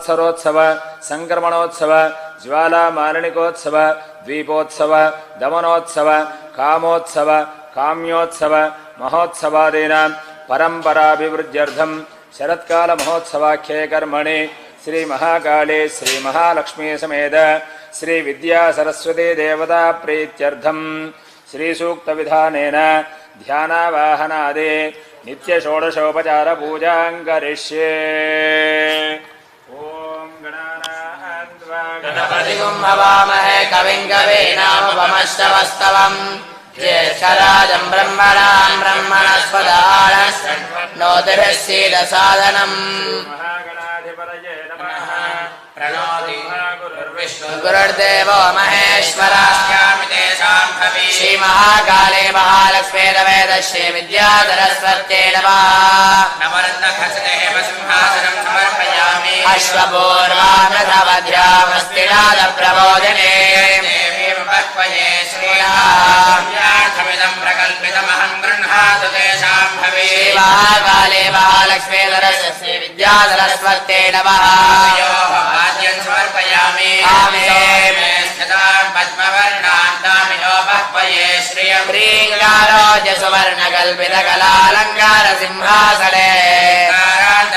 सरोत्सव संक्रमणोत्सव ज्वाला मारणिकोत्सव द्वीपोत्सव दमनोत्सव कामोत्सव काम्योत्सव महोत्सवादीनां परंपराभिवृद्ध्यर्थं शरत्काल महोत्सवाख्ये कर्मणि श्री महाकाली श्री महालक्ष्मी समेत श्री विद्या सरस्वती देवता प्रीत्यर्थं श्री सूक्त विधानेन ध्यानावाहनादि नित्य षोडशोपचार पूजां करिष्ये। गणपतिं हवामहे कविं कवीनामुपमश्रवस्तवम् ज्येष्ठराजं ब्रह्मणां ब्रह्मणस्पदाय नोतिभिः सीदसादनम्। गुरुर्देवो महेश्वरः श्रीमहाकाले महालक्ष्मी वेदश्री विद्या सरस्वत्यै नमः। अश्वपूर्वामृतवध्यामस्तिनादप्रबोधिने प्रकल्पितमहं गृह्णातु तेषां भवे। महाकाले महालक्ष्मी सरस्वती विद्या सरस्वत्यै नमः। समर्पयामि पद्मवर्णान्तामिनोपह्वये श्रियं श्रीङ्गारोज सुवर्णकल्पितकलालङ्कार सिंहासने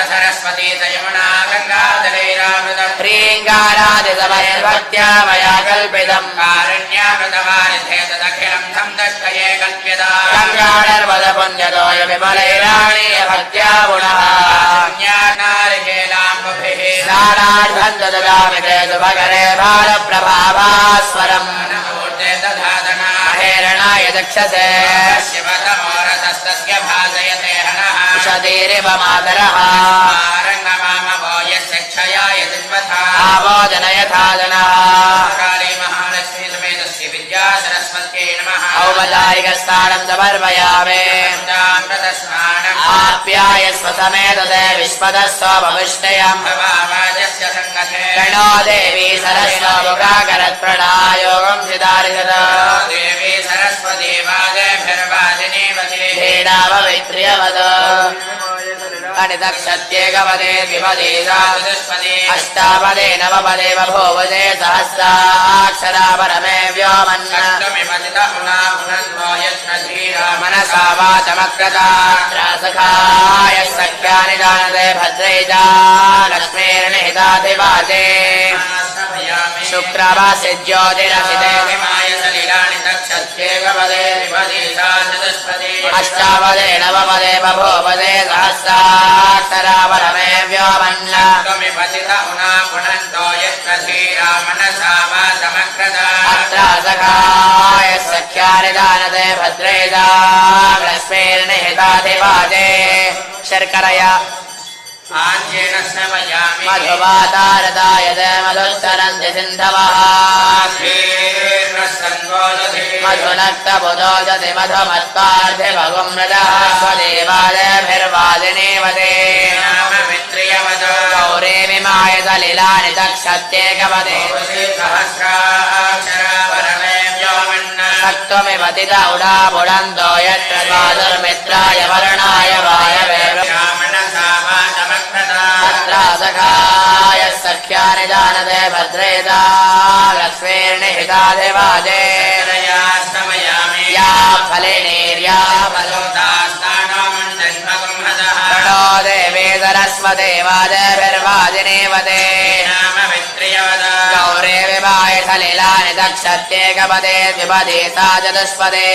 सरस्वती यमुना गङ्गाधरैरामृतं श्रीङ्गारादिसमैर्भक्त्या मया कल्पितं कारुण्यामृतवारिधे तदखिलं तं दष्टये कल्प्यता गङ्गाधर्वदपुण्यतोय विमलैराणीय भक्त्या पुनः ज्ञानारिकेलाम्बुभिः सारार्धं ददामि ते सुभगरे बालप्रभाभास्वरम् नमोर्ते दधातना हेरणाय दक्षसे शिवतमोरतस्तस्य भासयते हनः उषधीरिव मातरः रङ्गमामवो यस्य क्षयाय दिन्वथा आवोदन यथा जनः। काली महालक्ष्मी समेतस्य विद्या सरस्वत्यै नमः। औपचारिकस्नानं समर्पयामि अमृतस्नानम् आप्यायस्व समेतते विश्वतस्वपविष्टयम् भवावाजस्य सङ्गते गणो देवी सरस्वमुखाकरत्प्रणायोगं सिदारिषद देवी सरस्वती वादेभिर्वादिनीवती धेनावैत्र्यवद अनिदक्षत्येकपदे द्विपदे चतुष्पदे अष्टापदे नवपदे बभूवदे सहस्राक्षरा परमे व्योमन् मनसा वाचमक्रता सखाय सख्यानि जानते भद्रे च लक्ष्मीर्निहिताधिवासे शुक्रवासे ज्योतिरसिते अष्टापदे नवपदे बभूवदे सहस्राक्षरा परमे व्योमन् अत्र सखाय सख्यानि जानते भद्रे च लक्ष्मीर्निहिताधिवासे शर्करया मधुवातारदायते मधुस्तरन्ति सिन्धवः मधुनक्तबुधोजति मधुमत्पार्थिभगुमृतः स्वदेवादयभिर्वादिनीवते गौरीमिमाय सलिलानि तक्षत्येकपदे सक्त्वमिव तिता उडाबुडन्तो यत्र द्वादुर्मित्राय वरुणाय वायवे सखाय सख्यानि जानते भद्रेता लक्ष्मीर्निहिताधिवासे या फलिनीर्या प्रणो देवी सरस्वती वादेभिर्वादिनीवते गौरे विवाय सलिलानि दक्षत्येकपदे द्विपदे सा चतुष्पदे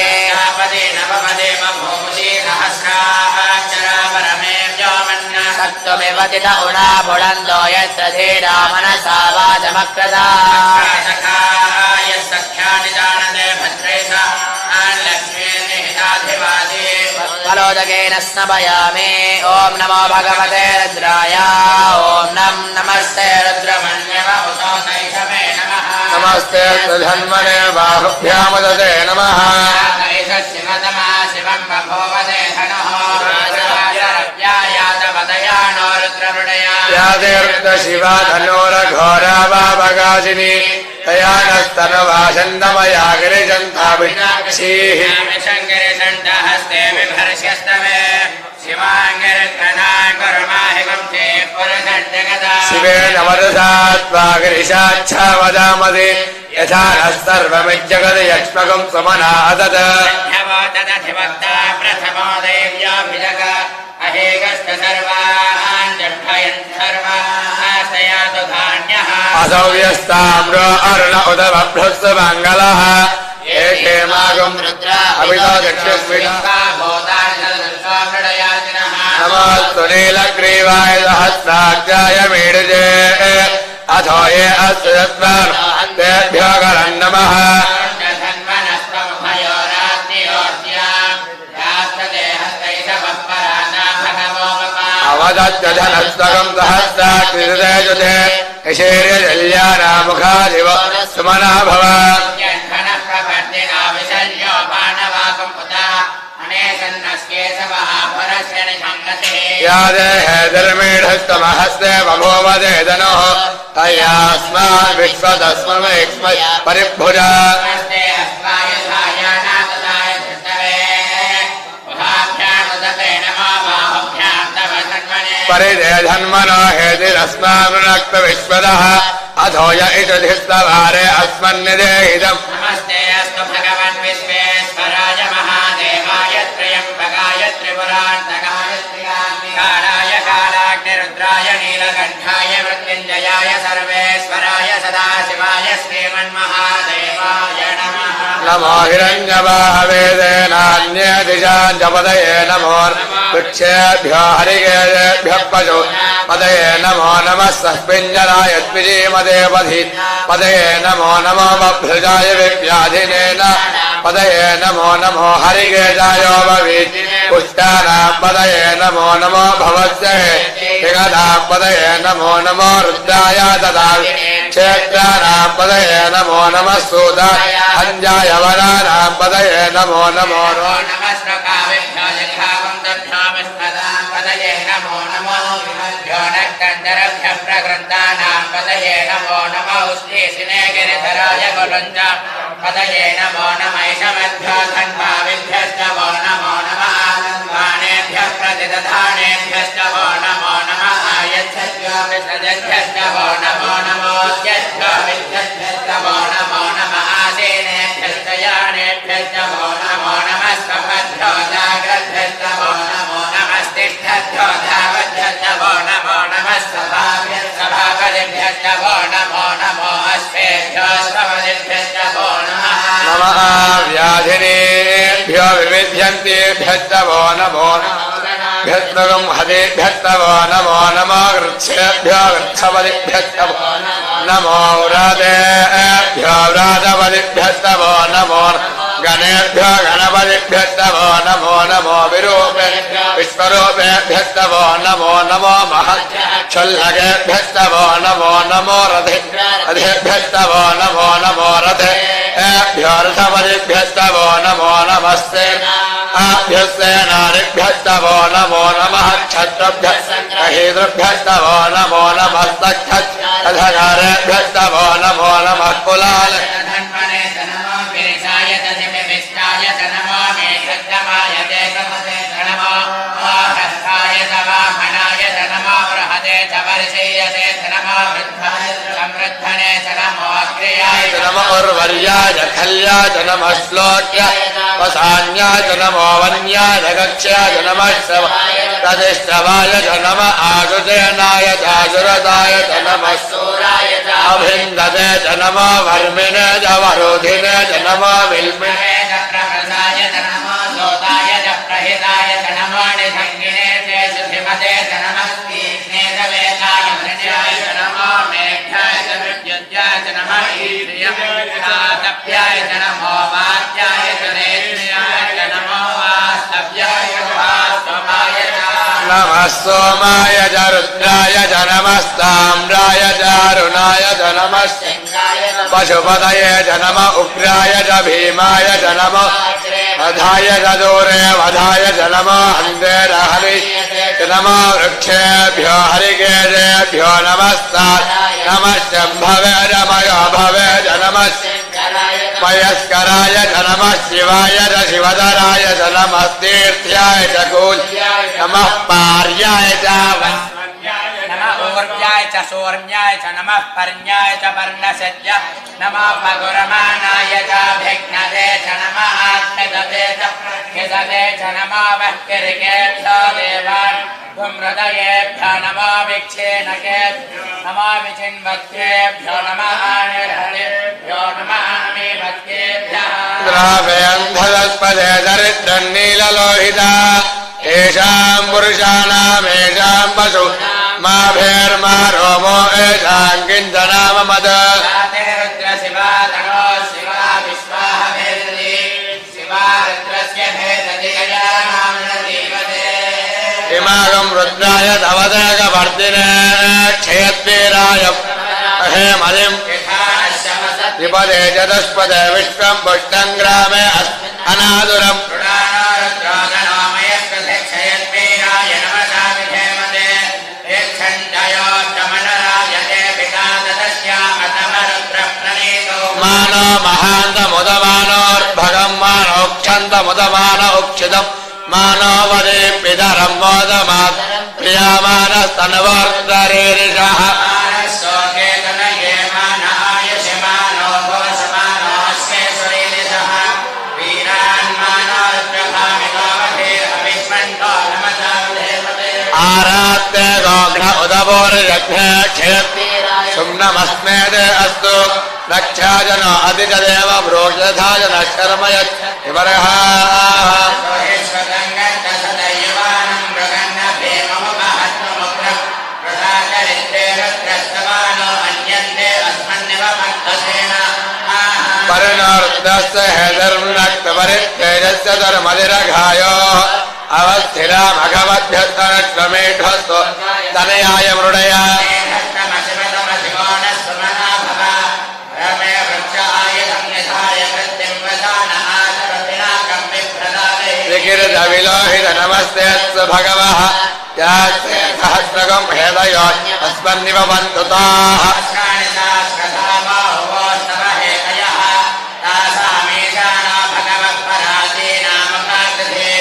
सक्त्वमिव तित उडाबुडन्तो यत्र धीरा मनसा वाचमक्रता फलोदकेन स्नपयामि। ॐ नमो भगवते रुद्राय। ॐ नमस्ते रुद्रमण्यव नमस्ते धन्मने बाहुभ्यामुदते नमः। शिवा धनोरघोरा वावगासिनी तया नस्तनवासन्दमया विनाक्षीः शङ्करसण्डहस्ते बिभर्ष्यस्तवे शिवेन वदसा त्वागिरिशाच्छा वदामदे यथा नः सर्वमिज्जगद् यक्ष्मकं समना अदद तदधिवक्ता प्रथमो देव्याभिजग अहेकश्च सर्वान् जह्वयन् सर्वास्तयातु धान्यः असौ यस्ताम्रो अरुण उत बभ्रुस्तु मङ्गलः ये क्षेमागं रुद्रा अभितो दक्षस्मिता नमस्तु नीलग्रीवाय सहस्राक्षाय मीडजे अथो ये अस्तु तेभ्यो करन् नमः अवदत्य धनस्तकं सहस्राक्षिते जुते यशेर्यजल्यानामुखादिव सुमना भव यादेहेर्मेढस्तमहस्ते बभूवदेदनोः तयास्मान् विश्वतस्मैक्ष्म परिभुजा परिदेधन्मनो हेतिरस्मान्नक्त विश्वदः अथो य इषधिस्तवारे अस्मन्निदेहितम् नमस्ते अस्तु भगवन् विश्वेश्वराय महादेवाय त्र्यम्बकाय त्रिपुरान्तकाय कालाय कालाग्निरुद्राय नीलकण्ठाय मृत्युञ्जयाय सर्वेश्वराय सदाशिवाय श्रीमन्महादेवाय नमः नमो हिरण्यवाहवेदेनान्यदिशान् जपदये नमो वृक्षेभ्यो हरिकेभ्यः पशु पदये नमो नमः सस्मिञ्जराय द्विजीमदेवधि पदये नमो नमो बभ्रजाय विव्याधिनेन पदये नमो नमो हरिकेशायो भवीत् पुष्टानां पदये नमो नमो भवस्य जगदां पदये नमो नमो रुद्राय तदा क्षेत्राणां पदये नमो नमः सूताय अञ्जाय वराणां पदये नमो नमो पदये नमो नमो प्रकृतानां पदये नमो नमो उष्णीशिने गिरिधराय गुरुञ्च पदये नमो नमैषमभ्यो धन्वाविभ्यश्च वो नमो नमः वाणेभ्यः प्रतिदधानेभ्यश्च वो नमो नमः आयच्छभ्यो विसर्जभ्यश्च वो नमो नमोऽस्यभ्यो विद्यभ्यश्च वो नमो नमः आसीनेभ्यश्च यानेभ्यश्च वो नमो नमः स्वभ्यो जाग्रद्भ्यश्च वो नमो नमस्तिष्ठभ्यो धावद्भ्यश्च वो नमो नमः सभापतिभ्यश्च वो नमो नमो अश्वेभ्यो स्वपतिभ्यश्च वो नमः नमः व्याधिनेभ्यो विविध्यन्तेभ्यश्च वो नमो भ्यस्तकं हतेभ्यश्च वो नमो नमो वृक्षेभ्यो वृक्षपतिभ्यश्च वो नमो व्रातेभ्यो व्रातपतिभ्यश्च वो नमो गणेभ्यो गणपतिभ्यश्च वो नमो नमो विरूपेभ्यो विश्वरूपेभ्यश्च वो नमो नमो महच्छल्लकेभ्यश्च वो नमो नमो रथेभ्यश्च वो नमो नमो रथेभ्यो रथपतिभ्यश्च वो नमो नमस्ते आभ्यस्ते नारिभ्यश्च वो नमो नमः क्षत्रभ्यश्च वो नमो नमस्तक्षत्रधकारेभ्यश्च वो नमो नमः कुलाल नमो उर्वर्याय खल्याय नमः श्लोक्याय वसान्याय नमो वन्याय कक्ष्याय नमः प्रतिष्ठवाय नमः आजुतेनाय जाजुरदाय नमः सूराय अभिन्दते नमो वर्मिणे च वरोधिने च नमो विल्मिने च प्रभृताय नमो लोताय च प्रहिताय नमो निसङ्गिने च सुधिमते नमः तीक्ष्णे च वेदाय मृण्याय नमो मेघ्याय च मृत्युञ्जाय च नमः ईर्ष्याय च नमो वाच्याय च नेत्र्याय च नमो वास्तव्याय च वास्तवाय च नमः सोमाय च रुद्राय च नमस्ताम्राय च अरुणाय च नमः पशुपतये च नमः उग्राय च भीमाय च नमः वधाय च दूरे वधाय च नमः हन्ते हरि च नमः वृक्षेभ्यो हरिकेशेभ्यो नमस्तात् नमः शम्भवे च मयो भवे च नमः वयस्कराय च नमः शिवाय च शिवधराय च नमस्तीर्थ्याय च कूल्याय नमः पार्याय च नमः ऊर्जाय च सूर्याय च नमः पर्याय च पर्णसज्ज नमः पगुरमानाय च भिघ्नदे च नमः आत्मदते च प्रख्यदते च नमः वह्किरिकेभ्यो देवान् हृदयेभ्यो नमो विच्छेनकेभ्यो नमो विचिन्वत्केभ्यो नमः निर्हरेभ्यो नमः अमीवत्केभ्यः द्रावेऽन्धदस्पदे दरिद्रन्नीललोहिता येषाम् पुरुषाणामेषाम् पशु माभेर्मा रोमो येषाम् किञ्चनाम मद रुद्र शिवा तनो शिवा विश्वाहभेदति शिवा रुद्रस्य भेदति गजानामनदीवते इमागम् रुद्राय तवदेकवर्तिने क्षयद्वीराय हे मदिम् विपदे चतुष्पदे विश्वम् पुष्टम् ग्रामे अनादुरम् मानो महान्तमुदमानोर्भगम् मानोक्षन्तमुदमान उक्षितम् मानो वदे पितरम् मोदमात् प्रियामानस्तनवर्तरेरिषः आरात्ते गोघ्न उदपोर्यघ्ने क्षेत्रीराय सुम्नमस्मेदे अस्तु रक्षाजनो अधिजदेव ब्रोषधाजन शर्मयत् विवरः परिणोर्दस्य हेदर्नक्तपरित्तेजस्य धर्मधिरघायोः अवस्थिरा भगवद्भ्यस्तनश्वमेढ्वस्तु तनयाय मृडय विलोहित नमस्ते भगवः यास्ते सहस्रकम् हेदयो अस्मन्निव बन्धुताः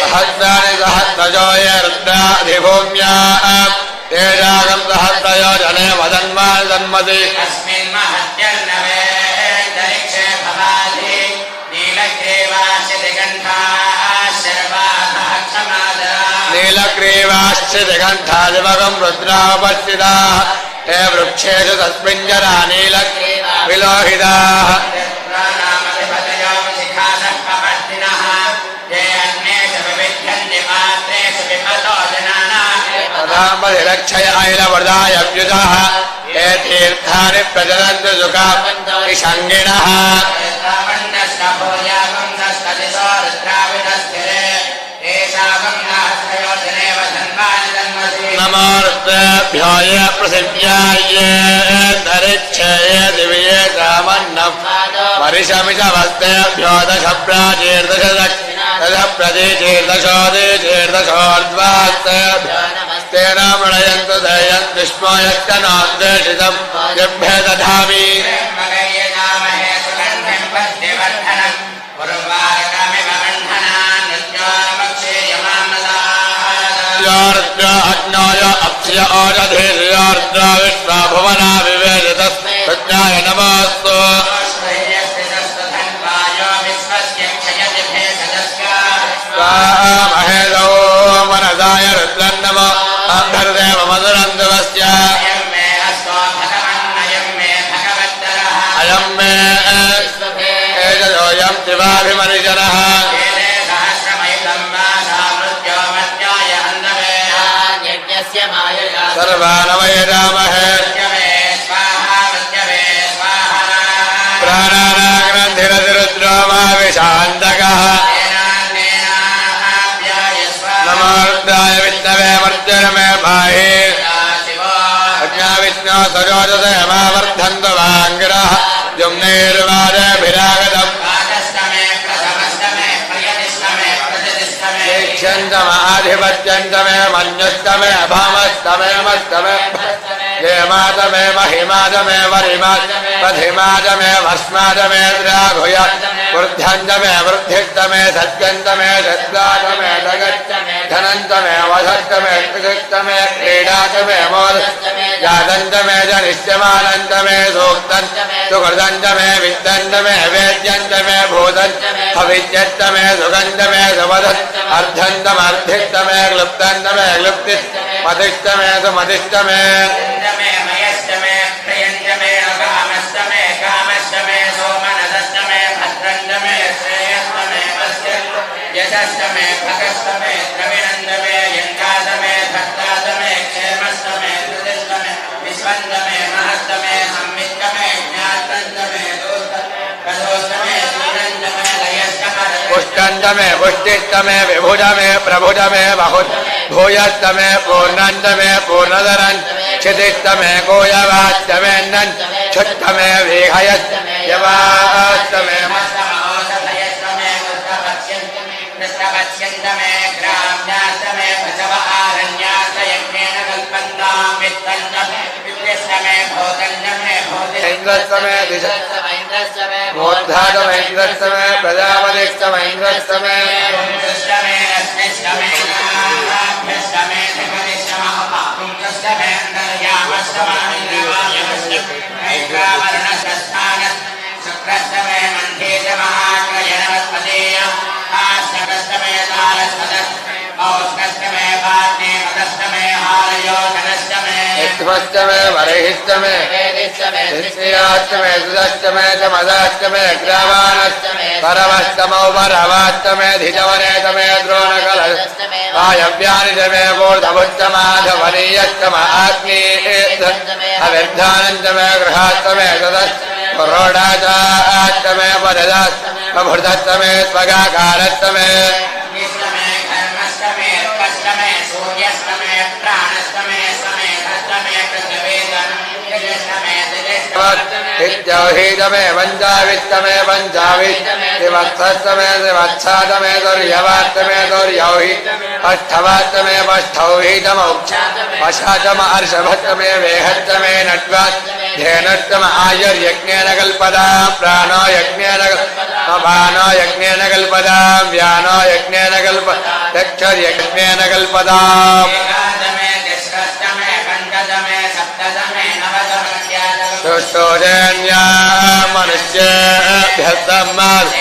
सहस्राणि सहस्रयो ये रुद्राधिभूम्या तेजागम् सहस्रयो जने वदन्मान् जन्मति नीलग्रीवाश्च दिगन्धादिवगम् रुद्रापस्थिताः हे वृक्षेषु तस्मिञ्जना नीलग्रीवा विलोहिताः रक्षय ऐलवृदाय व्युतः हे तीर्थानि प्रचलन्तु सुखापन्तोषङ्गिणः नमो रुद्रेभ्यो ये पृथिव्याय तरिच्छये दिव्ये चामन्नम् परिशमिषवस्तेभ्यो दश प्राचीर्दश दश प्रतीचीर्दशोदीचीर्दशोर्ध्वास्तेभ्यो तेन मृणयन्तु दयन्तु विष्णो यत्कनोद्वेषितम् यभ्ये दधामि रुद्र अग्नोय अप्स्य ओजधीर्योर्द्र विश्वा भुवना विवेदितस्मृत्याय नमोऽस्तु महेदो मनसाय रुद्रन्नमो अभ्यर्देव मधुरन्दवस्य अयम् मे एतदोऽयम् दिवाभिमनिजनः सर्वानवयजामहे प्राणानाग्रन्थिरतिरुद्रो मा विशान्तकः नमो रुद्राय विष्णवे मर्जनमे भाहि अज्ञाविष्णो सजोजसे मा वर्धन्तु वाङ्गिरः जुम्नैर्वादभिरागतम् ीक्षन्तमाधिपत्यन्तमे मन्युस्तमे भामस्तमे मस्तमे हेमातमे महिमातमे वरिमातमे प्रथिमाजमे भस्माजमे द्राघुय वृद्ध्यञ्जमे वृद्धिस्तमे सत्यन्तमे सद्गातमे जगच्चमे धनन्तमे वधस्तमे कृतस्तमे क्रीडातमे मोदस्तमे जातन्तमे जनिष्यमानन्तमे सूक्तं सुकृतन्तमे विद्दन्तमे वेद्यन्तमे भूतं भविष्यत्तमे सुगन्धमे सुवदत् अर्धन्तमर्धिस्तमे क्लुप्तन्तमे क्लुप्तिस् मतिष्ठमे सुमतिष्ठमे मयस्तमे प्रियन्तमे अकामस्तमे कामस्तमे सोमनसस्तमे भद्रन्तमे श्रेयस्तमे यशस्तमे भगस्तमे द्रविणन्तमे यङ्गातमे भक्तातमे क्षेमस्तमे कृतिस्तमे विश्वन्तमे महस्तमे संवित्तमे ज्ञातन्तमे कथोस्तमे श्रीरन्तमे लयस्तमे पुष्टन्तमे पुष्टिस्तमे विभुजमे प्रभुजमे बहुत् भूयस्तमे पूर्णन्तमे पूर्णधरन् क्षितिस्तमे गोयवास्तमेन्नन् क्षुत्तमे विहयस्तमे यवास्तमे कृष्णपश्यन्तमे ग्राम्यास्तमे भजव आरण्यास्तयज्ञेन कल्पन्तां वित्तन्तमे विद्यस्तमे भोतन्तमे भोतिन्द्रस्तमे दिशस्तमे मोद्धातमैन्द्रस्तमे प्रजापतिस्तमैन्द्रस्तमे पुंसस्तमे अस्मिस्तमे नाभ्यस्तमे पुंसस्तमे अन्तर्यामस्तमानिर्वायमस्तमे ऐन्द्रावर्णस्थानः शुक्रस्तमे मन्थेशमहाक्रयणवत्पदेय आष्टकस्तमे तारस्पदः औष्णस्तमे पात्ने मदस्तमे हारयोधनस्तमे इत्मस्तमे वरहिस्तमे वेदिस्तमे द्वितीयास्तमे सुदस्तमे समदास्तमे ग्रावाणस्तमे परमस्तमौ परवास्तमे धितवनेतमे द्रोणकलस्तमे वायव्यानितमे बोधमुत्तमाधवनीयस्तम आग्नेयस्तमे अविर्धानन्तमे गृहास्तमे सदस्तमे पुरोडाचास्तमे पददास्तमे भृतस्तमे स्वगाकारस्तमे हितमे पंचावित्तमे पंचावित्तमे वत्सातमे दुर्यवात्तमे दुर्यौहि अष्टवात्तमे पष्ठौहितमौक्ष पशातम अर्षभत्तमे वेहत्तमे नट्वात् धेनुत्तम आयुर्यज्ञेन कल्पदां प्राणो यज्ञेन अपानो यज्ञेन कल्पदां व्यानो यज्ञेन कल्प चक्षुर्यज्ञेन कल्पदां सुष्ठोजन्या मनुष्येभ्यस्तमात्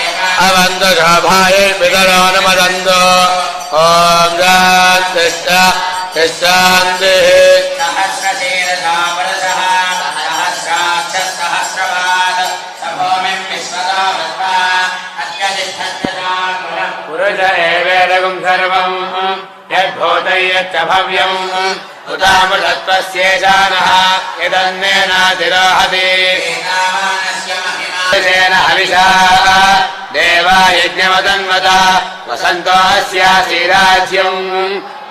अवन्तघाभायैर्पितरो न मदन्तो ॐ शान्तिः सहस्रशीर्षा पुरुषः सहस्राक्षः सभूमिं विश्वतो वृत्वा अत्यधिष्ठत्यजान् पुरुष एवेदगुं सर्वं यद्भूतं यच्च भव्यम् उदामृतत्वस्येषानः यदन्नेनातिरोहति हविषा देवा यज्ञमदन्वता वसन्तो अस्यासीराज्यम्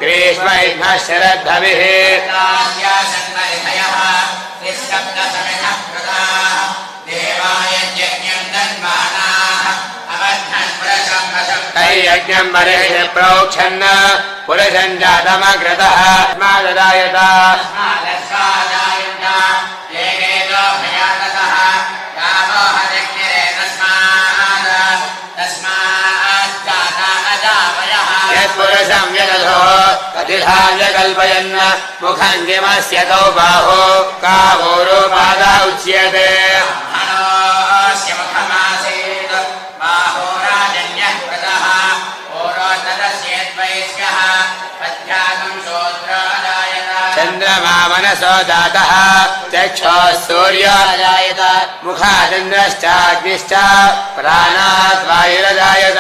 ग्रीष्म इग्नः शरद्धविः यज्ञम् बरेण प्रोक्षन् पुरुषम् जातमग्रतः स्माददायत यत्पुरुषम् यदधो कतिधाय कल्पयन् मुखम् किमस्य तौ बाहो कावोरोपादा उच्यते चन्द्रमा मनसो दातः चक्षुः सूर्योऽजायत मुखादिन्द्रश्चाग्निश्च प्राणात् वायुरजायत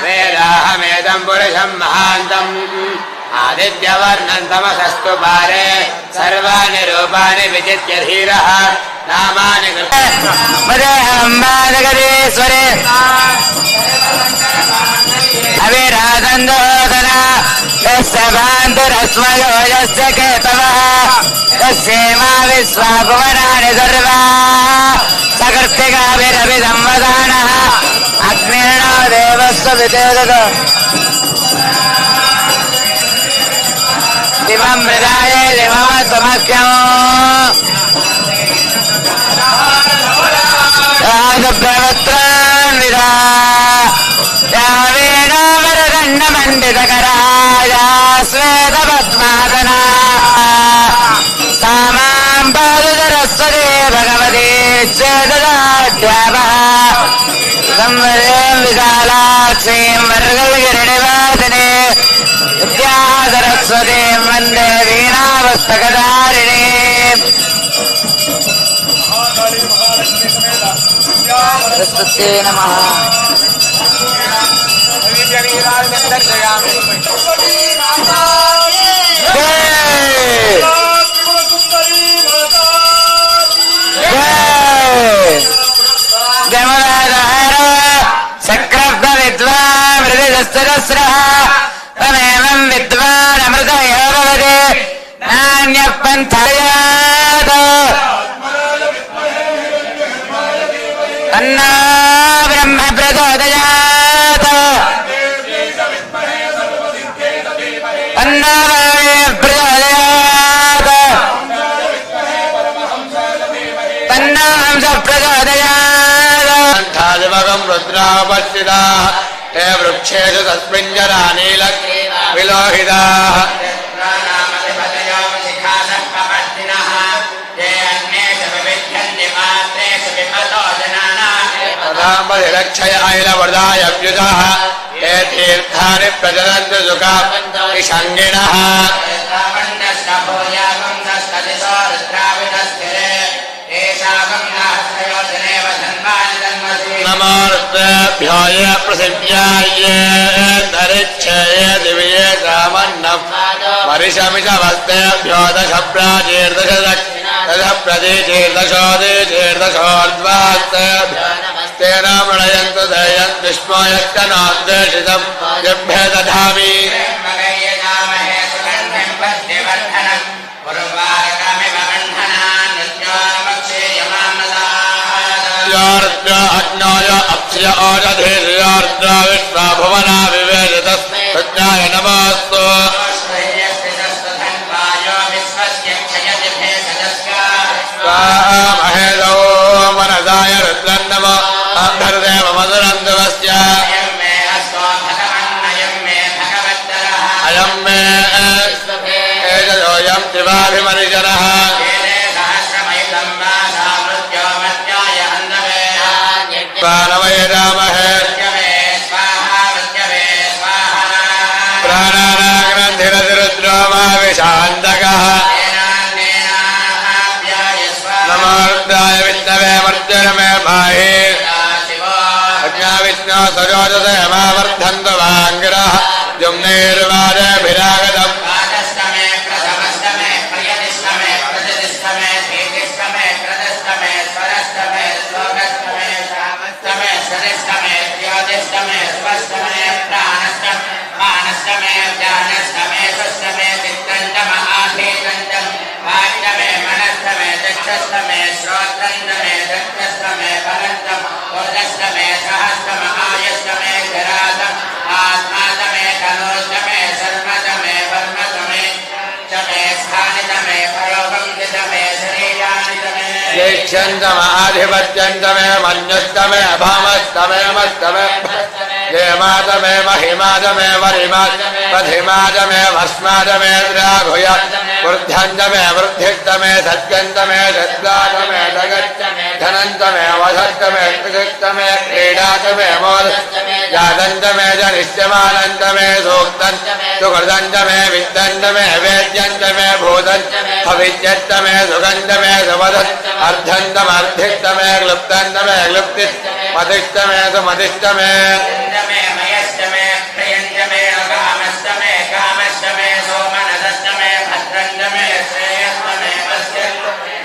वेदाहमेदम् पुरुषम् महान्तम् आदित्यवर्णम् तमसस्तु पारे सर्वाणि रूपाणि विजित्य धीरः नामानि कृत्वा अविराजन्दोदन यस्य बान्धुरस्मयो यस्य केतवः यस्येमा विश्वा भुवनानि सर्वा सकृत्तिकाभिरभिसंवदानः अग्निर्णो देवस्य विदेदत दिवं मृदाय दिवमस्तमख्यम् राजप्रवत्रान् विदा ण्डमण्डितकराया श्वेतपद्मासना सामां पादुरस्वते भगवती चेतदाढ्यापः संवदीं विशालाक्षीं वर्गलगिरिनिवासिने विद्यासरस्वतीं वन्दे वीणापुस्तकधारिणीम् सरस्वती नमः चक्रब्ध विद्वान् मृदस्रः तमेवं विद्वान् अमृतयो भवति नान्यः पन्थायात् अन्ना ब्रह्म प्रचोदयात् अन्ना प्रचोदयात् अन्ना हंस प्रचोदयात् रुद्रापश्चिताः ते वृक्षेषु तस्मिञ्जरानील विलोहिताः रक्षय ऐलवृदायव्युतः ये तीर्थानि प्रचलन्तु सुखापन्तिषङ्गिणः नमोऽर्तेभ्यो ये प्रसिद्ध्याय धरिच्छय दिव्ये सामन्नम् परिशमिषवस्तेभ्यो दश प्राचीर्दश प्रतीचीर्दशोदीचीर्दशोर्ध्वास्तेभ्यो तेन मृणयन्तु दयन्तु विस्मयश्चनाद्वेषितम् यभ्ये दधामि अग्नोय अप्स्य ओषधीर्योर्द्र विश्वा भुवना विवेदितस्मृत्याय नमोऽस्तु महेदो मनसाय रुद्रन्नम अभ्यर्देव मधुरन्दवस्य अयं मे एतदोऽयं शिवाभिमनिजनः प्राणवैरामहे प्राणानाग्रन्थिरतिरुद्रो मा विशान्तकः नमोर्दाय विष्णवे मर्जनमे भाहि अज्ञा विष्णो सजोजसे मावर्धन्तु वाङ्गिरः जुम्नैर्वादेभिरागतम् ज्येष्ठ्यन्तमाधिपत्यन्तमे मन्युस्तमे अभामस्तमे मस्तमे हेमादमे महिमादमे वरिमादमे भस्मादमे द्राघुय वृद्ध्यन्तमे वृद्धिस्तमे सत्यन्तमे सद्दातमे जगत्तमे धनन्तमे वधत्तमे कृतमे क्रीडातमे मोदस्तमे जातन्तमे जनिष्यमानन्तमे सूक्तं सुकृतन्तमे विद्दन्तमे वेद्यन्तमे भूतन् भविष्यत्तमे सुगन्धमे सुवदत् अर्धन्तमर्धिष्टमे क्लुप्तन्तमे क्लुप्ति मतिष्टमे सुमतिष्टमे मयस्तमे प्रियन्तमे अगामस्तमे कामस्तमे सोमनसस्तमे भद्रन्तमे श्रेयस्तमे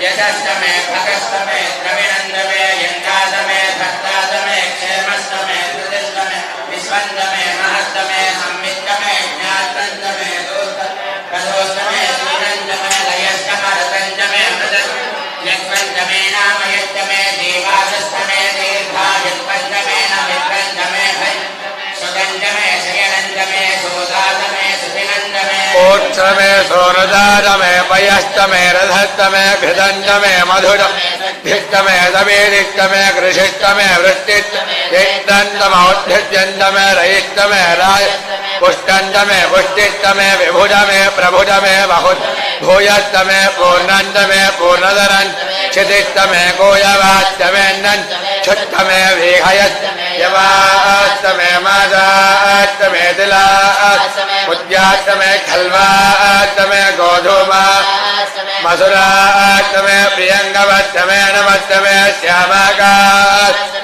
यशस्तमे भगस्तमे द्रविणन्तमे यङ्गातमे भक्तातमे क्षेमस्तमे कृतिस्तमे विश्वन्तमे महस्त ऊर्ध्वमे सोनदारमे पयस्तमे रथस्तमे घृतन्तमे मधुरधिष्टमे समेदिष्टमे कृषिष्टमे वृष्टिष्टमे रयिष्टमे राय पुष्टन्तमे पुष्टिष्टमे विभुजमे प्रभुजमे भूयस्तमे पूर्णन्तमे पूर्णधरन् क्षितिष्टमे गोयवास्तमे क्षुत्तमे विहयस्तमे मादास्तमे तिलास्तमे खल्वास्तमे गोधूमा मसुरास्तमे प्रियङ्गवस्तमे नमस्तमे श्यामाकास्तमे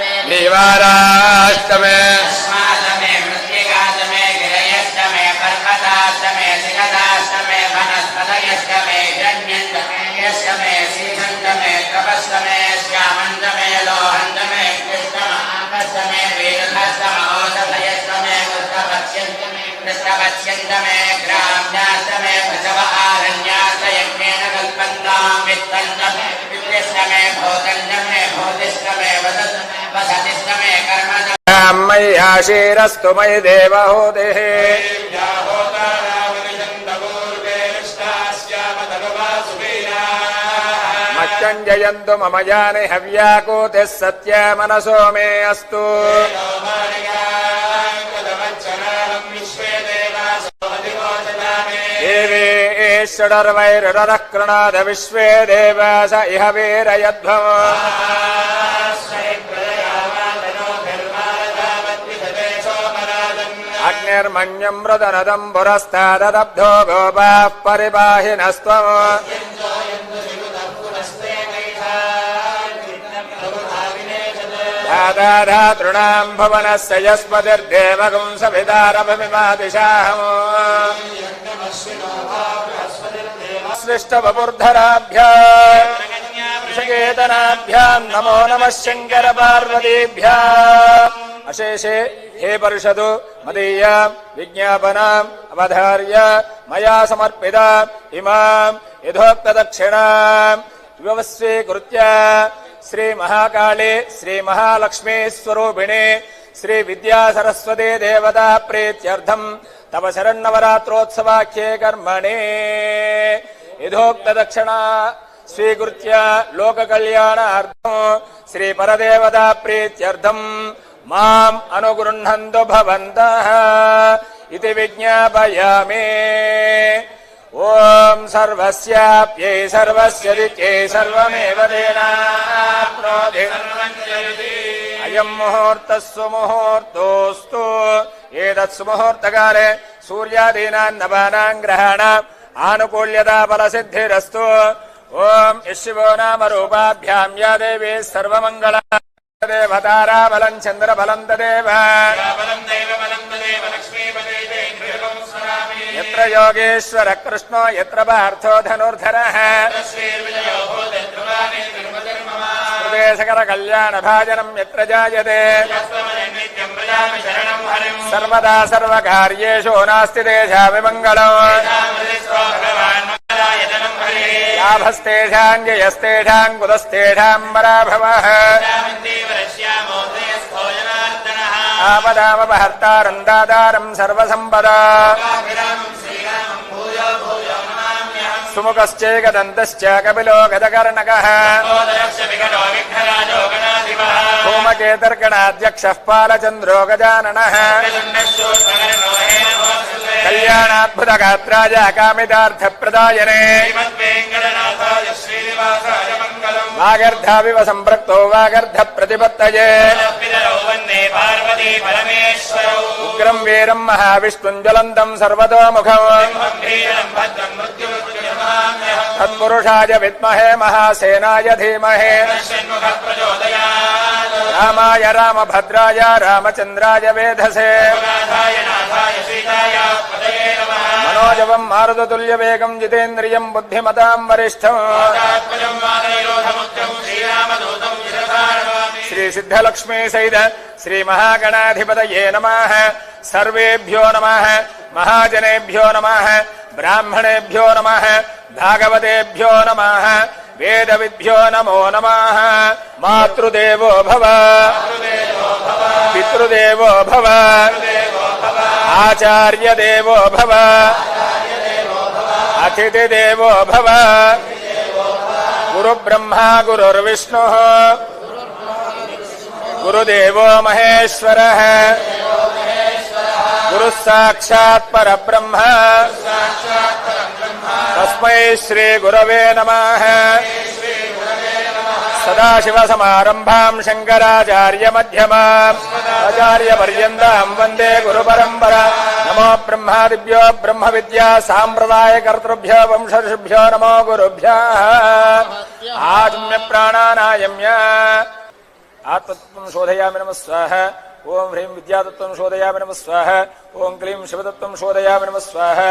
कृष्णवत्स्यन्तमे ग्राम्यास्तमे प्रसव आरण्यास्तयज्ञेन कल्पन्तां वित्तन्तमे वित्तस्तमे भूतन्तमे भूतिष्ठमे वसतिष्ठमे कर्मणः मय्याशीरस्तु मयि देवहूतिः मच्चञ्जयन्तु मम यानि हव्याकूतिः सत्यमनसो मे अस्तु देवेश्वरवैरुरः कृणाद विश्वे देवास इह वीरयध्वम् अग्निर्मन्यं मृदनदं पुरस्तादब्धो गोपाः परिपाहिनस्त्वम् धातॄणां भुवनस्य यस्पतिर्देवगुं सवितारभमिमादिशाहम् सृष्टवपुर्धराभ्यां नमो नमः शंकर पार्वतीभ्याम् अशेषे हे परिषदु मदीया विज्ञापनाम् अवधार्य मया समर्पिता इमाम् यथोक्तदक्षिणाम् व्यवस्थीकृत्य श्री महाकाले श्री महालक्ष्मी स्वरूपिणे श्री विद्या सरस्वती देवता प्रीत्यर्थम् तव शरन्नवरात्रोत्सवाख्ये कर्मणे यथोक्त दक्षिणा स्वीकृत्य लोककल्याणार्थम् श्री परदेवता प्रीत्यर्थम् माम् अनुगृह्णन्तु भवन्तः इति विज्ञापयामि। ओम सर्वस्याप्यै सर्वस्य दिक्यै सर्वमेव तेनाप्नोति अयं मुहूर्तः सुमुहूर्तोऽस्तु। एतत् सुमुहूर्तकाले सूर्यादीनां नवानां ग्रहाणाम् आनुकूल्यता फलसिद्धिरस्तु। ओम शिवो नाम रूपाभ्यां या देवी सर्वमङ्गला देवताराबलं चन्द्रबलं तदेव यत्र योगेश्वर कृष्णो यत्र पार्थो धनुर्धरः सकल कल्याण भाजनं यत्र जायते सर्वदा सर्वकार्येषु नास्ति तेषां विमङ्गलम् लाभस्तेषां जयस्तेषां कुतस्तेषां पराभवः आपदामपहर्तारं दातारं सर्वसम्पदा सुमुखश्चैकदन्तश्च कपिलो गदकर्णकः धूमकेतर्गणाध्यक्षः पालचन्द्रो गजाननः कल्याणाद्भुतगात्राय कामितार्थप्रदायने वागर्धाविव सम्पृक्तो वागर्धप्रतिपत्तये उग्रं वीरं महाविष्णुञ्ज्वलन्तं सर्वतोमुखम् तत्पुरुषाय विद्महे महासेनाय धीमहि रामाय रामभद्राय रामचन्द्राय वेधसे मनोजवं मारुततुल्यवेगं जितेन्द्रियं बुद्धिमतां वरिष्ठम् श्री सिद्धलक्ष्मी सहित श्री महागणाधिपतये नमः। सर्वेभ्यो नमः, महाजनेभ्यो नमः, ब्राह्मणेभ्यो नमः, भागवतेभ्यो नमः, वेदविद्भ्यो नमो नमः। मातृदेवो भव, पितृदेवो भव, आचार्यदेवो भव, अतिथि देवो भव गुरु ब्रह्मा गुरुर्विष्णुः गुरुदेवो महेश्वरः गुरु साक्षात् परब्रह्म तस्मै श्री गुरवे नमः। सदाशिवसमारम्भाम् शङ्कराचार्यमध्यमाम् आचार्यपर्यन्ताम् वन्दे गुरुपरम्परा। नमो ब्रह्मादिभ्यो ब्रह्मविद्या साम्प्रदायकर्तृभ्यो वंशऋषिभ्यो नमो गुरुभ्यः। आजम्य प्राणानायम्य आत्मतत्त्वं शोधयामि नमः स्वाहा। ओम ह्रीं विद्यातत्त्वं शोधयामि नमः स्वाहा। ओम क्लीं शिवतत्त्वं शोधयामि नमः स्वाहा।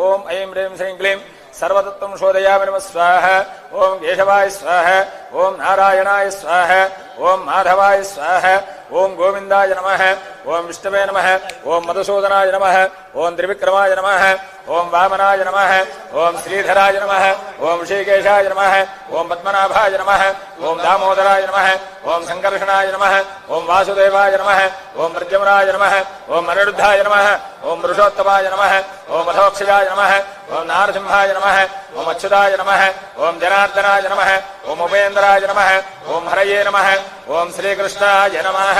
ओम ऐं ह्रीं श्रीं क्लीं सर्वतत्त्वं शोधयामि नमः स्वाहा। ओम केशवाय स्वाहा। ओम नारायणाय स्वाहा। ओम माधवाय स्वाहा। ओम गोविंदाय नमः। ओम विष्णवे नमः। ओम मधुसूदनाय नमः। ओम त्रिविक्रमाय नमः। ओम वामनाय नमः। ओम श्रीधराय नमः। ओम ऋषिकेशाय नमः। ओम पद्मनाभाय नमः। ओम दामोदराय नमः। ओम संकर्षणाय नमः। ओम वासुदेवाय नमः। ओम प्रद्युम्नाय नमः। ओम अनिरुद्धाय नमः। ओम पुरुषोत्तमाय नमः। ओम अधोक्षजाय नमः। ओम नारसिंहाय नमः। ओम अच्युताय नमः। ओम जनार्दनाय नमः। ओम उपेन्द्राय नमः। ओम हरये नमः। ओम श्रीकृष्णाय नमः।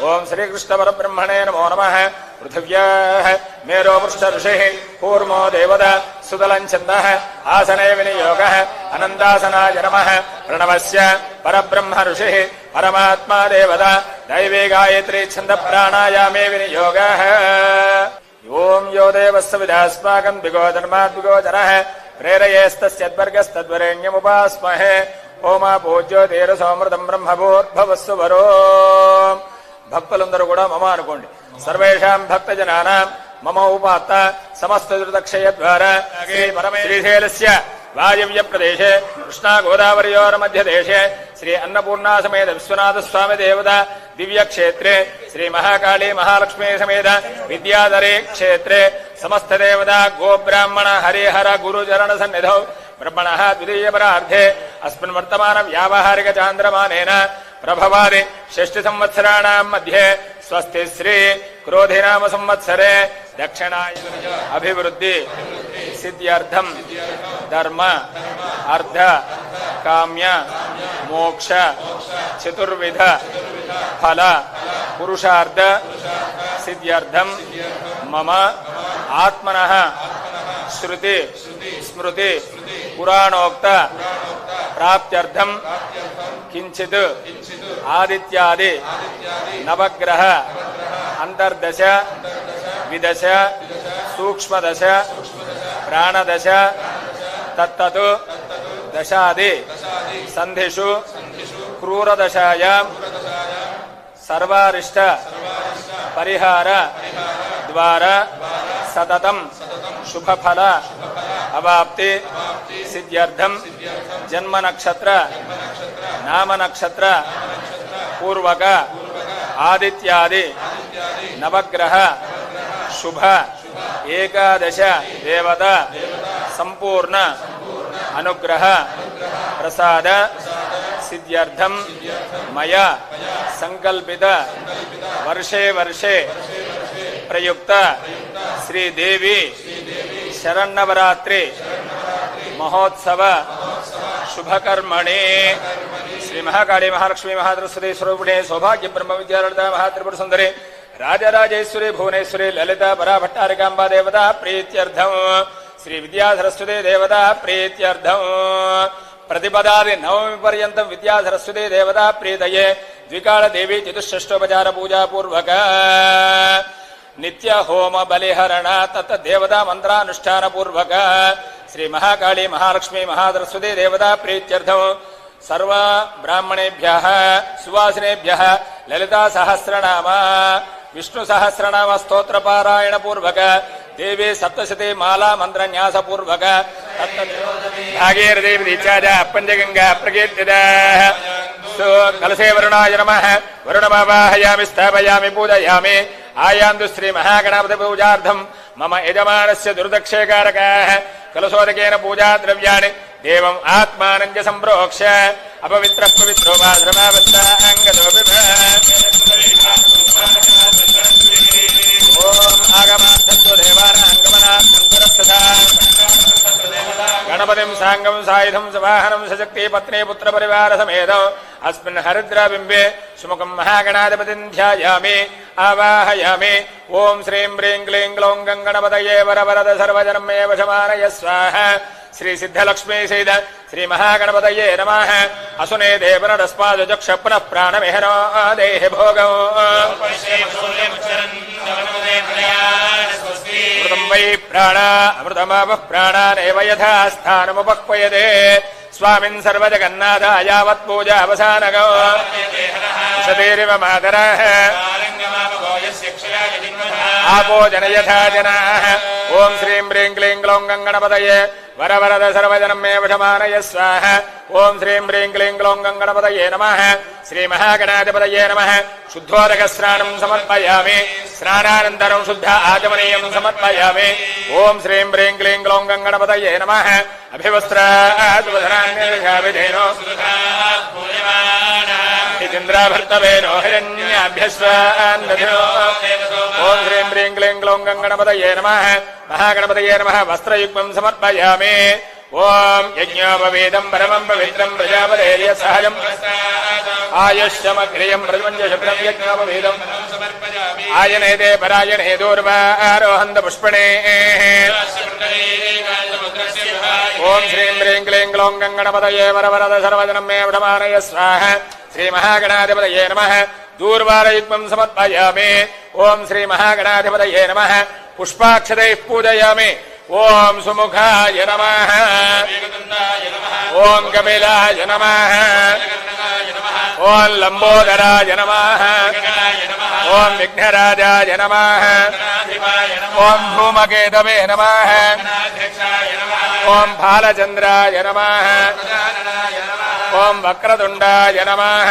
ओम श्रीकृष्णपरब्रह्मणे नमो नमः। पृथिव्याः मेरो पृष्ठ ऋषिः कूर्मो देवता सुतलं छन्दः आसने विनियोगः अनन्तासनाय नमः। प्रणवस्य परब्रह्म ऋषिः परमात्मा देवता दैवे गायत्री छन्द प्राणायामे विनियोगः। ओम यो देवस्य विदास्माकं द्विगोधर्माद्विगोचरः प्रेरयेस्तस्यद्वर्गस्तद्वरेण्यमुपास्महे। ओमा पूज्यो తీరసోమృతం బ్రహ్మభూర్భవస్సు వరో. భక్తులందరూ కూడా మమ అనుకోండి. సర్వేషాం భక్తజనానాం మమ ఉపాత్త సమస్త దుర్దక్షయ ద్వారా శ్రీశైలస్య వాయవ్య ప్రదేశే కృష్ణా గోదావరియోర్ మధ్య దేశే శ్రీ అన్నపూర్ణా సమేత విశ్వనాథ స్వామి దేవత దివ్య క్షేత్రే శ్రీ మహాకాళీ మహాలక్ష్మీ సమేత విద్యాధరే క్షేత్రే సమస్త దేవత గోబ్రాహ్మణ హరిహర గురుచరణ సన్నిధౌ బ్రహ్మణ ద్వితీయ పరార్థే అస్మిన్ వర్తమాన వ్యావహారిక చాంద్రమానేన ప్రభవాది షష్ఠి సంవత్సరాణాం మధ్యే స్వస్తి శ్రీ క్రోధినామ సంవత్సరే దక్షిణాయ అభివృద్ధి సిద్ధ్యర్థం ధర్మ అర్థ కామ్య మోక్ష చతుర్విధ ఫల పురుషార్థ సిద్ధ్యర్థం మమ ఆత్మనః శృతి స్మృతి పురాణోక్త ప్రాప్త్యర్థం కించిత్ ఆదిత్యాది నవగ్రహ అంతర్దశ విదశ సూక్ష్మదశ ప్రాణదశ తత్తతు దశాది సంధిషు క్రూరదశాయాం సర్వారిష్ట పరిహార ద్వారా సతతం శుభఫల అవాప్తి సిద్ధ్యర్థం జన్మ నక్షత్ర నామ నక్షత్ర పూర్వక ఆదిత్యాది నవగ్రహ శుభ ఏకాదశ దేవత సంపూర్ణ అనుగ్రహ ప్రసాద సిద్ధ్యర్థం మయా సంకల్పిత వర్షే వర్షే ప్రయుక్త శ్రీదేవి శరన్నవరాత్రి మహోత్సవ శుభకర్మణి శ్రీ మహాకాళీ మహాలక్ష్మీ మహాసరస్వతి స్వరూపిణే సౌభాగ్య బ్రహ్మ విద్యాలలిత మహాత్రిపుర సుందరి రాజరాజేశ్వరి భువనేశ్వరి లలిత పరాభట్టారికాంబా దేవత ప్రీత్యర్థం శ్రీ విద్యా సరస్వతి దేవత ప్రీత్యర్థం प्रतिपदादि नवमी पर्यंतम विद्या सरस्वती देवता प्रीतये द्विकाल देवी चतुष्षष्टोपचार पूजा पूर्वक नित्य होम बलिहरण तत् देवता मंत्रानुष्ठान पूर्वक श्री महाकाली महालक्ष्मी महासरस्वती देवता प्रीत्यर्थम सर्व ब्राह्मणेभ्यः सुवासिनेभ्यः ललिता सहस्रनाम विष्णु सहस्रनाम स्तोत्र पारायण पूर्वक देवी सप्तशती माला मंत्र न्यास पूर्वक भागीरथी दीक्षाजा पंचगंगा प्रकीर्तिता कलशे वरुणाय नमः वरुणमावाहयामि स्थापयामि पूजयामि आयान्तु श्री महागणपति पूजार्थं मम यजमानस्य दुर्दक्षेकारकाः कलशोदकेन पूजा द्रव्याणि देवम् आत्मानं च सम्प्रोक्ष्य अपवित्रः पवित्रो वा श्रमावत्ताङ्गतो ओम आगमार्थं तु देवानां गमनार्थं तु रक्षता गणपतिं साङ्गं सायुधं सवाहनं सशक्ति पत्नी पुत्र परिवार समेतं अस्मिन् हरिद्राबिम्बे सुमुखं महागणाधिपतिं ध्यायामि आवाहयामि ओम श्रीं ह्रीं क्लीं ग्लौं गणपतये वरवरद सर्वजनं मे वशमानय स्वाहा श्री सिद्धलक्ष्मी सहित श्री महागणपतये नमः असुने देवनरस्मादुचक्ष पुनः प्राणमेहनो देहे भोगो अमृतं वै प्राणा अमृतमावः प्राणानेव यथा स्थानमुपक्वयते स्वामिन् सर्वजगन्नाथ यावत् पूजा अवसानगो सतेरिव मातरः आपो जनयथा जनाः ओम श्रीं ह्रीं क्लीं ग्लौं गणपतये वरवरद सर्वजनं मे वशमानय स्वाहा ओम श्रीं ह्रीं क्लीं ग्लौं गणपतये नमः श्री महागणाधिपतये नमः शुद्धोदकस्नानं समर्पयामि स्नानानन्तरं शुद्ध आचमनीयं समर्पयामि ओम श्रीं ह्रीं क्लीं ग्लौं गणपतये नमः अभिवस्त्राद्वधनान्यविधेनो इन्द्राभर्तवेनो हिरण्याभ्यस्वान्नधिनो ओम श्रीं ह्रीं क्लीं ग्लौं गणपतये नमः महागणपतये नमः वस्त्रयुग्मं समर्पयामि ओम यज्ञोपवेदं परमं पवित्रं प्रजापतेर्य सहजम् आयुष्यमग्रियं प्रजमञ्जशुभ्रं यज्ञोपवेदं आयनेदे परायणे दूर्वारोहन्त पुष्पणे ओम श्रीं ह्रीं क्लीं ग्लौं गणपतये वरवरद सर्वजनं मे वशमानय स्वाहा श्री महागणाधिपतये नमः दूर्वारयुग्मं समर्पयामि ओम श्री महागणाधिपतये नमः पुष्पाक्षतैः पूजयामि ओम सुमुखाय नमः ओम कपिलाय नमः ओम लंबोदराय नमः ओम विघ्नराजाय नमः ओम धूमकेतवे नमः ओम भालचंद्राय नमः ओम वक्रतुंडाय नमः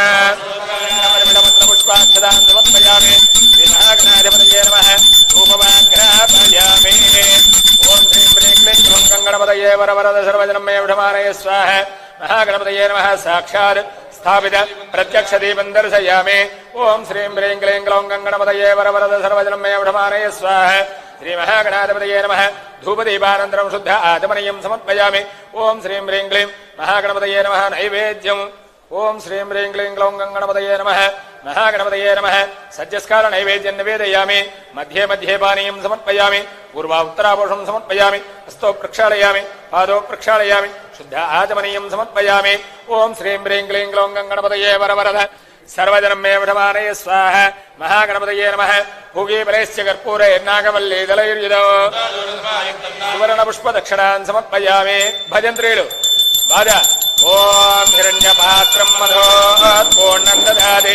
पुष्पाक्षतां समर्पयामि श्रीमहागणाधिपतये नमः धूपमाघ्रापयामि ओम श्रीं ह्रीं क्लीं ग्लौं गणपतये वरवरद सर्वजनं मे वशमानय स्वाहा महागणपतये नमः साक्षात् स्थापित प्रत्यक्ष दीपं दर्शयामि ओम श्रीं ह्रीं क्लीं ग्लौं गणपतये वरवरद सर्वजनं मे वशमानय स्वाहा श्री महागणाधिपतये नमः धूपदीपानन्तरं शुद्ध आचमनीयं समर्पयामि ओम श्रीं ह्रीं क्लीं महागणपतये नमः नैवेद्यम् ओम श्रीं ह्रीं क्लीं ग्लौं गणपतये नमः महागणपतये नमः सज्जस्कार नैवेद्यं निवेदयामि मध्ये मध्ये पानीयं समर्पयामि पूर्वा उत्तरापोषं समर्पयामि हस्तो प्रक्षालयामि पादौ प्रक्षालयामि शुद्ध आचमनीयं समर्पयामि ओम श्रीं ह्रीं क्लीं ग्लौं गणपतये वरवरद सर्वजनं मे वशमानय स्वाहा महागणपतये नमः भूगीफलैश्च कर्पूरैर्नागवल्लीदलैर्युधौ सुवर्णपुष्पदक्षिणान् समर्पयामि भजन्त्रीलु बाजा ओम हिरण्यपात्रं मधोत्पूर्णं ददाति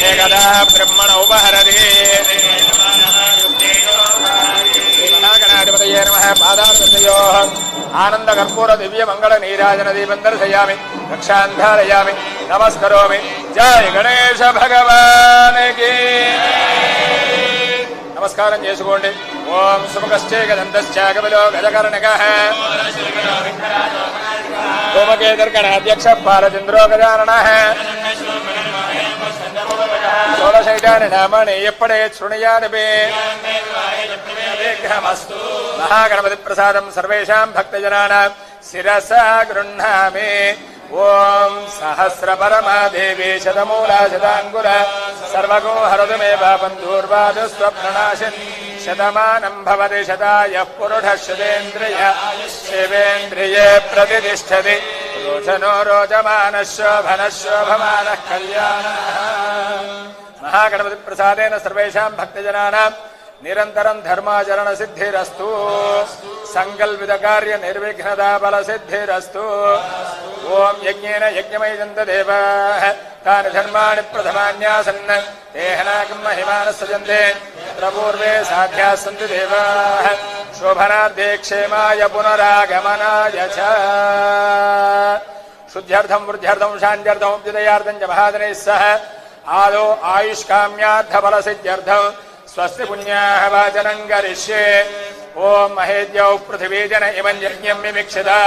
एकदा ब्रह्मण उपहरति श्रीमहागणाधिपतये नमः पादार्घ्योः आनन्दकर्पूर दिव्यमङ्गलनीराजनदीपं दर्शयामि रक्षान् धारयामि नमस्करोमि जय गणेश भगवान् की नमस्कारं చేసుకోండి ఓం సుముఖశ్చేకదంతశ్చాకవిలో గజకర్ణకః గోమకేతర్గణాధ్యక్ష బాలచంద్రో గజాననః షోడశైతాని నామాని ఎప్పడే శృణుయానిపి महागणपति प्रसादं सर्वेषां भक्तजनानां शिरसा गृह्णामि ओम सहस्रपरमादेवी शतमूला शताङ्कुरा सर्वगो हरतु मे पापं दूर्वादुस्वप्ननाशिन् शतमानं भवति शतायः पुरुषः शतेन्द्रिय शिवेन्द्रिये प्रतिष्ठति रोचनो रोचमानः शोभनः शोभमानः कल्याणः महागणपति प्रसादेन सर्वेषां भक्तजनानां निरंतरं धर्माचरण सिद्धिरस्तु संकल्पित कार्य निर्विघ्नता बल सिद्धिरस्तु ओम यज्ञेन यज्ञमयजन्त देवाः तानि धर्माणि प्रथमान्यासन् तेहनाकं महिमानः सजन्ते यत्र पूर्वे साध्याः सन्ति देवाः शोभनार्थे क्षेमाय पुनरागमनाय च शुद्ध्यर्थं वृद्ध्यर्थं शान्त्यर्थं उद्यतयार्थं च महाजनैः सह आदौ आयुष्काम्यार्थफलसिद्ध्यर्थं स्वस्ति पुण्याः वाचनं करिष्ये ओम महेद्यौ पृथिवीजन इमं यज्ञं मिमिक्षिता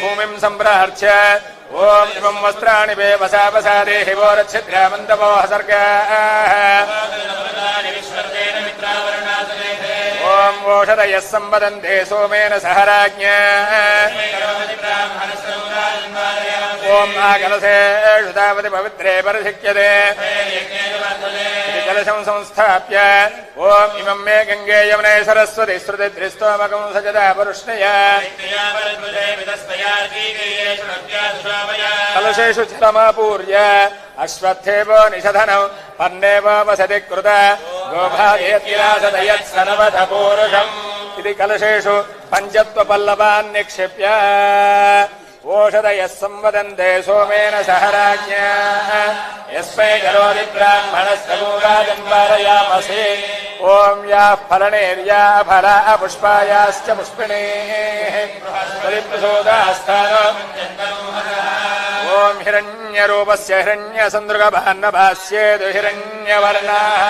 भूमिं सम्प्रार्थ्य ओम इमं वस्त्राणि वे वसावसादे हिवोरच्छिद्रामन्तवो सर्गाः ओम ఓం ఓషధయः సంవదంతే సోమేన సహ రాజ్ఞా ఓం ఆకలసేషు తావతి పవిత్రే పరిశిక్యతే కలశం సంస్థాప్య ఓం ఇమం మే గంగే యమునే సరస్వతి శ్రుతిద్రిస్తోమకం సజదా పరుష్ణయ కలశేషు జలమాపూర్య అశ్వత్థేవో నిషధనం పన్నేవో వసతి కృత గోభాగేత్యాసదయత్సనవధ పూరుషం ఇది కలశేషు పంచత్వపల్లవాన్ నిక్షిప్య ఓషధయः సంవదంతే సోమేన సహ రాజ్ఞా యస్మై కరోతి బ్రాహ్మణస్తమూగాజం వారయామసే ఓం యాః ఫలనేర్యా ఫలా పుష్పాయాశ్చ పుష్పిణేః పరిప్రసోదాస్థానం ఓం హిరణ్యరూపస్య హిరణ్యసందృగభాన్నభాస్యేదు హిరణ్యవర్ణాః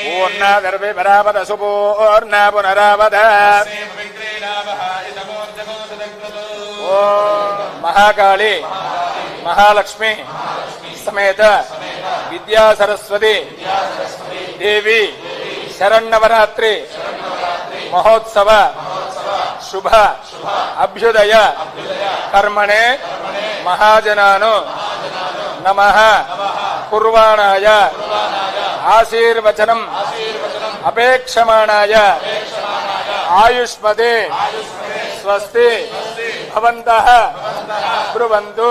పూర్ణాదర్భిపరాపద సుపూర్ణా పునరావద ఓం మహాకాళి మహాలక్ష్మి సమేత విద్యా సరస్వతి దేవి శరన్నవరాత్రి మహోత్సవ శుభ అభ్యుదయ కర్మణే మహాజనాను నమః కుర్వాణాయ ఆశీర్వచనం అపేక్షమాణాయ ఆయుష్మదే స్వస్తి భవంతః బ్రువంతు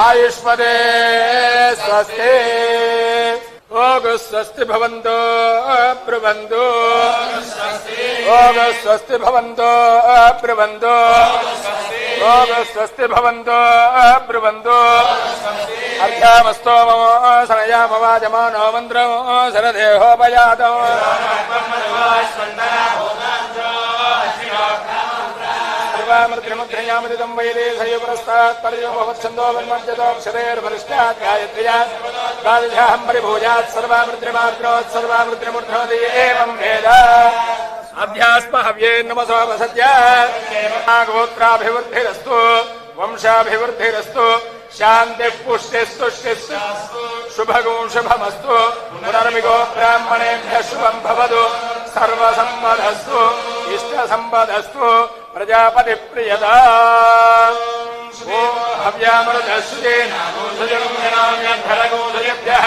ఆయుష్మదే స్వస్తి ఓగు స్వస్తి భవంతో బ్రువంతు ఓగు స్వస్తి భవంతో బ్రువంతు ఓగు స్వస్తి భవంతో బ్రువంతు అర్ఘ్యామస్తోమో సనయామవాజమానో మంత్రమో శరదేహోపయాతో మృత్రిముద్రయామృతం వైదేశయుపురస్తాత్ పర్యోపవచ్ఛందో వన్మజ్జతోక్షరేర్వరిష్టాత్ గాయత్ర్యా ద్వాదశాహం పరిభూజాత్ సర్వామృత్రిమాగ్నోత్ సర్వామృత్రిమూర్ధ్నోతి ఏవం వేద అభ్యాస్మ హవ్యే నమసోపసత్య గోత్రాభివృద్ధిరస్తు వంశాభివృద్ధిరస్తు శాంతి పుష్టిస్తుష్టిస్తు శుభగం శుభమస్తు పునర్మిగో బ్రాహ్మణేభ్య శుభం భవతు సర్వసంపదస్తు ఇష్టసంపదస్తు ప్రజాపతి ప్రియదా ఓం హవ్యామృతశ్రుతేన గోధుజన్యనామ్యద్ధరగోధుజభ్యః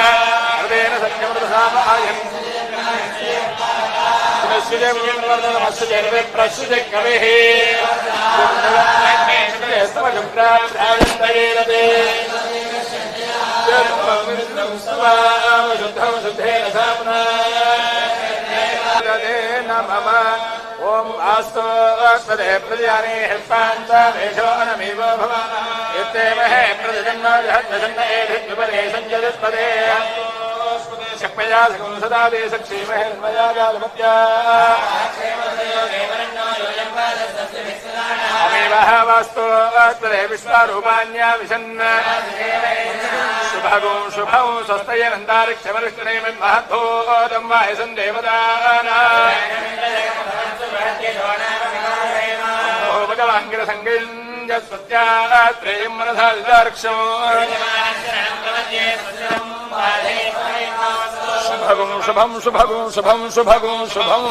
హృదేన సత్యమృతసామాయం ప్రస్తుతి కవిః ఓం ఆస్తో ప్రజానే హృత్పాంతేషో అనమేవ భవామహే ప్రజన్నే సంజపదే శక్మయా సదా దేశక్షేమహేన్మయా గాలమత్యా వాస్తో విశ్వారూపాణ్యా విశన్ శుభగం శుభం స్వస్తయనందారిక్షమరిష్టనే మహద్భూతం వాయసం దేవదానాంగిర సంగత్యాత్రేయం మనసాక్షం శుభగం శుభం శుభగం శుభం శుభగం శుభం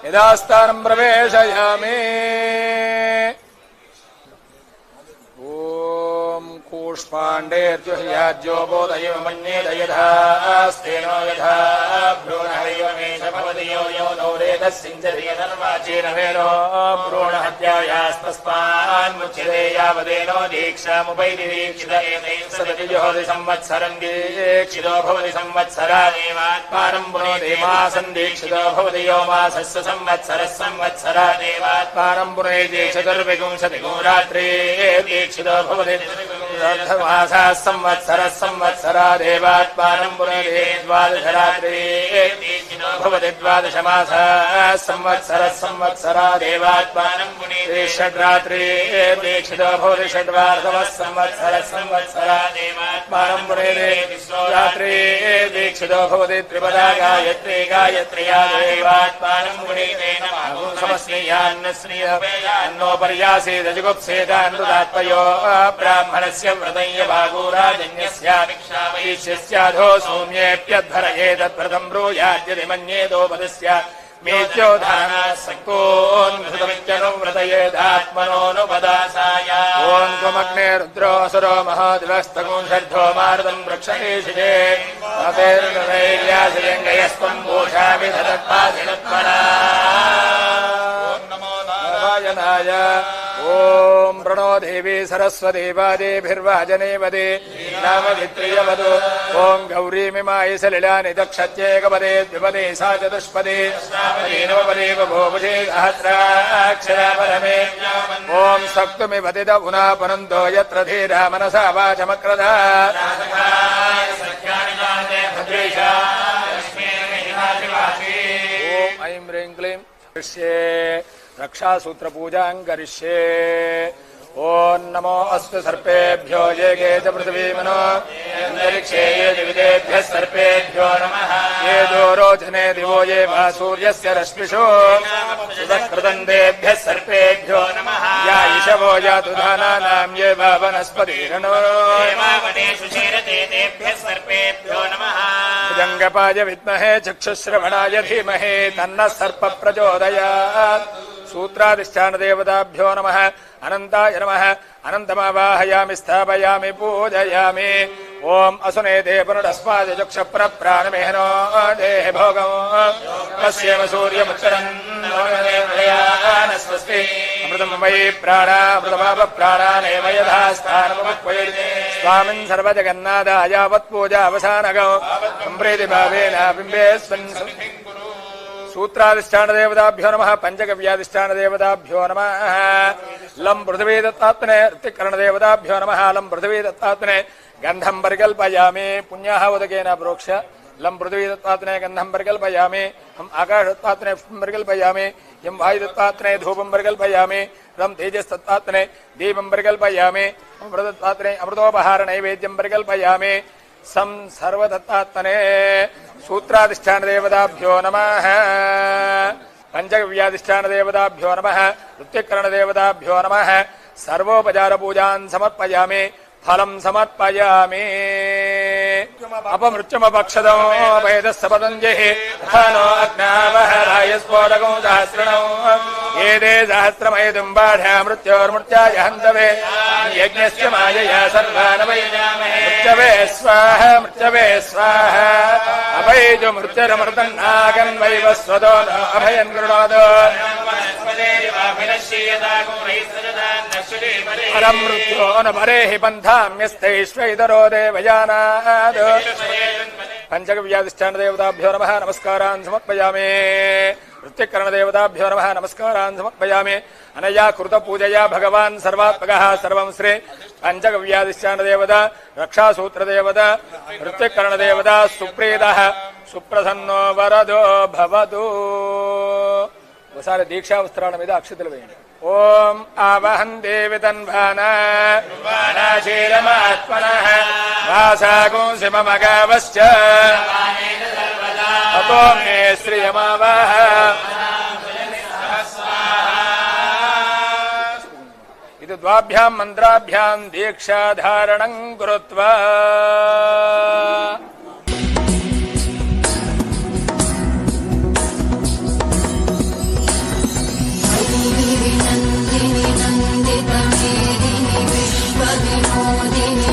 యదాస్థానం ప్రవేశయామి ఓం కూష్మాండేర్జుహ్యాజ్యో బోధయో మన్యేదయథాస్తేనో యథా భ్రూణహరివమేష భవతియో యో నౌరేతస్సించర్యధర్వాచేన వేనో భ్రూణహత్యాయాస్తస్మాన్ముచ్యతే యావదేనో దీక్షాముపైతి దీక్షిత ఏతైః సదతి జోహతి సంవత్సరం దీక్షితో భవతి సంవత్సరాదేవాత్మానం పునోతి మాసం దీక్షితో భవతి యో మాసస్య సంవత్సరः సంవత్సరాదేవాత్మానం పునోతి చతుర్వింశతిగో రాత్రే దీక్షితో భవతి మాసాः సంవత్సరः సంవత్సరాదేవాత్మానం పునోతి ద్వాదశరాత్రే దీక్షితో భవతి ద్వాదశమాసాः సంవత్సరः సంవత్సరాదేవాత్మానం పునోతి षड्रात्रि दीक्षितो भूरि षड्वार्धवः संवत्सरः संवत्सरा देवात्मानं पुरेदे रात्रि दीक्षितो भवति त्रिपदा गायत्री गायत्र्या देवात्मानं पुरेदे नमः समस्नेयान्नस्नेहन्नो पर्यासेदजुगुप्सेदान्नुदात्मयो ब्राह्मणस्य व्रतय्य भागोराजन्यस्य वैश्यस्याधो सौम्येऽप्यध्वरये तद्व्रतं ब्रूयाद्यदि मन्येदोपदस्य मेत्योधानासक्तोऽन्धृतमित्यनुव्रतयेदात्मनोऽनुपदासाय ॐ त्वमग्ने रुद्रोऽसुरो महादिवस्तगुंषर्धो मारुतं वृक्षेशिषे मतेर्नैर्यासिलिङ्गयस्त्वं पूषामि धदत्पादिनत्मना नारायणाय ॐ प्रणो देवी सरस्वती वादेभिर्वाजनेवदे नामभित्रियवदु ॐ गौरीमिमायि सलिलानि दक्षत्येकपदे द्विपदे सा चतुष्पदे नवपदे बभूवुषे सहस्राक्षरा परमे ॐ सक्तुमिपतित पुनापनन्तो यत्र धीरा मनसा वाचमक्रधा ॐ ऐं ह्रीं क्लीं रक्षासूत्र पूजां करिष्ये ओं नमो अस्तु सर्पेभ्यो ये गे च पृथिवीमनो अन्तरिक्षे ये दिविदेभ्यः सर्पेभ्यो नमः ये दोरोचने दिवो ये वा सूर्यस्य रश्मिषु सुदकृतन्तेभ्यः सर्पेभ्यो नमः या ईशवो यातु धानानां ये वा वनस्पतिरनो वनेषु क्षीरते तेभ्यः सर्पेभ्यो नमः भुजङ्गपाय विद्महे चक्षुश्रवणाय धीमहि तन्नः सर्पः प्रचोदयात् सूत्राधिष्ठानदेवताभ्यो नमः अनन्ताय नमः अनन्तमावाहयामि स्थापयामि पूजयामि ॐ असुनेते पुनरस्मादिचक्षुप्रप्राणमेहनो देह भोगं पश्येम सूर्यमुच्चरन्स्वस्ति अमृतं वै प्राणामृतमापप्राणानेव यथा स्थानमुपक्वयति स्वामिन् सर्वजगन्नाथाय यावत्पूजावसानगौ सम्प्रीतिभावेन बिम्बेऽस्मिन् सूत्राधिष्ठानदेवताभ्यो नमः पञ्चगव्याधिष्ठानदेवताभ्यो नमः लं पृथिवीदत्तात्मने ऋत्विकरणदेवताभ्यो नमः लं पृथिवीदत्तात्मने गन्धं परिकल्पयामि पुण्याः उदकेन प्रोक्ष्य लं पृथिवीदत्तात्मने गन्धं परिकल्पयामि हम आकाशदत्तात्मने पुष्पं परिकल्पयामि यं वायुदत्तात्मने धूपं परिकल्पयामि लं तेजस्तत्तात्मने दीपं परिकल्पयामि हम व्रतदत्तात्मने अमृतोपहारनैवेद्यं परिकल्पयामि सं सर्वदत्तात्मने सूत्राधिष्ठानदेवताभ्यो नमः पञ्चगव्याधिष्ठानदेवताभ्यो नमः ऋत्विकरणदेवताभ्यो नमः सर्वोपचारपूजान् समर्पयामि फलं समर्पयामि अपमृत्युमपक्षदो वेदस्सपतञ्जः तथा नो अग्नावहराय स्फोटकं सहस्रणौ एते सहस्रमयितुं बाढा मृत्योर्मृत्याय हन्तवे यज्ञस्य मायया सर्वान् वैजामहे मृत्यवे स्वाहा मृत्यवे स्वाहा अभयजो मृत्युरमृतन्नागन् वैवस्वतो अभयन् गृणोदो परं मृत्यो न परेहि पन्थाम्यस्थैश्वैतरो देवयानाद् पञ्चगव्याधिष्ठानदेवताभ्यो नमः नमस्कारान् समर्पयामि ऋत्विकरणदेवताभ्यो नमः नमस्कारान् समर्पयामि अनया कृतपूजया भगवान् सर्वात्मकः सर्वं श्री पञ्चगव्याधिष्ठानदेवता रक्षासूत्रदेवता ऋत्विकरणदेवता सुप्रीतः सुप्रसन्नो वरदो भवतु ఒకసారి దీక్షావస్త్రాల మీద అక్షతలు వేయండి ఓం ఆవహం దేవి తన్వానాశీలమాత్మనః వాసాగుంసిమమగావశ్చ అతో మే శ్రియమావాహ ఇది ద్వాభ్యాం మంత్రాభ్యాం దీక్షాధారణం కృత్వా नंदिनी नंदितमेदिनी विश्वविनोदिनी